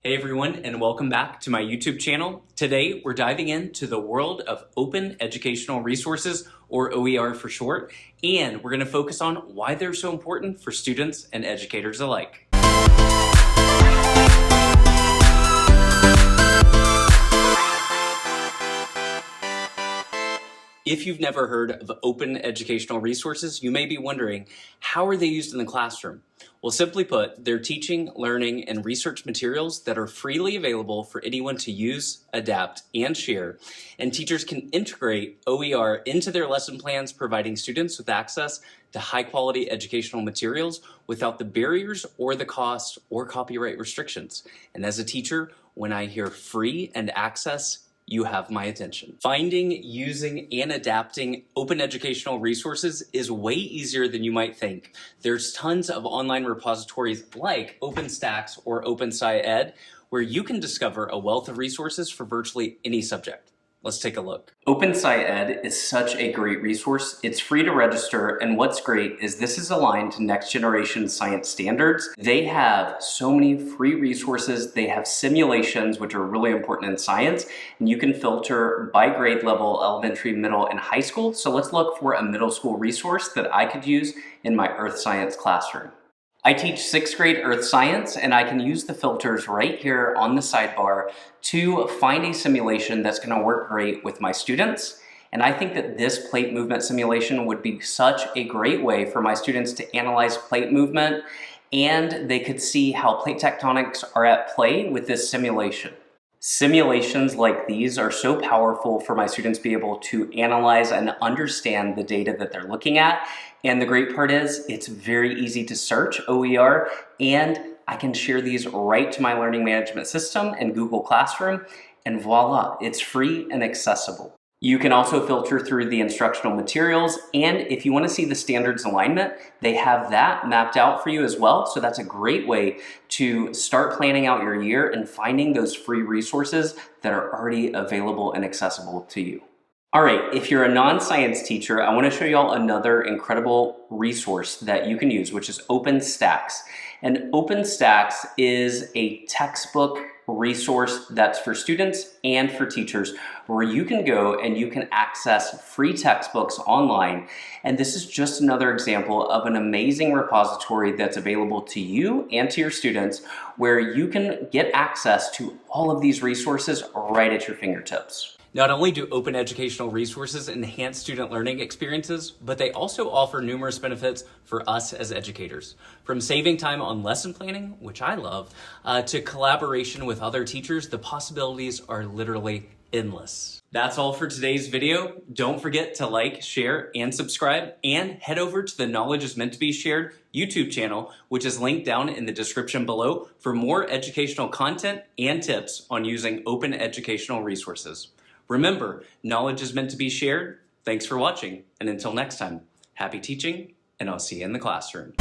Hey everyone, and welcome back to my YouTube channel. Today, we're diving into the world of open educational resources, or OER for short, and we're going to focus on why they're so important for students and educators alike. If you've never heard of open educational resources, you may be wondering, how are they used in the classroom? Well, simply put, they're teaching, learning, and research materials that are freely available for anyone to use, adapt, and share. And teachers can integrate OER into their lesson plans, providing students with access to high-quality educational materials without the barriers or the cost or copyright restrictions. And as a teacher, when I hear free and access, you have my attention. Finding, using, and adapting open educational resources is way easier than you might think. There's tons of online repositories like OpenStax or OpenAI Ed, where you can discover a wealth of resources for virtually any subject. Let's take a look. OpenAI Ed is such a great resource. It's free to register, and what's great is this is aligned to next generation science standards. They have so many free resources. They have simulations, which are really important in science, and you can filter by grade level, elementary, middle, and high school. So let's look for a middle school resource that I could use in my earth science classroom. I teach 6th grade earth science, and I can use the filters right here on the sidebar to find a simulation that's going to work great with my students. And I think that this plate movement simulation would be such a great way for my students to analyze plate movement, and they could see how plate tectonics are at play with this simulation. Simulations like these are so powerful for my students to be able to analyze and understand the data that they're looking at. And the great part is it's very easy to search OER, and I can share these right to my learning management system and Google Classroom, and voila, it's free and accessible. You can also filter through the instructional materials, and if you want to see the standards alignment, they have that mapped out for you as well. So that's a great way to start planning out your year and finding those free resources that are already available and accessible to you. All right, if you're a non-science teacher, I want to show you all another incredible resource that you can use, which is OpenStax. And OpenStax is a textbook resource that's for students and for teachers, where you can go and you can access free textbooks online. And this is just another example of an amazing repository that's available to you and to your students, where you can get access to all of these resources right at your fingertips. Not only do open educational resources enhance student learning experiences, but they also offer numerous benefits for us as educators. From saving time on lesson planning, which I love, to collaboration with other teachers, the possibilities are literally endless. That's all for today's video. Don't forget to like, share, and subscribe, and head over to the Knowledge is Meant to be Shared YouTube channel, which is linked down in the description below for more educational content and tips on using open educational resources. Remember, knowledge is meant to be shared. Thanks for watching, and until next time, happy teaching, and I'll see you in the classroom.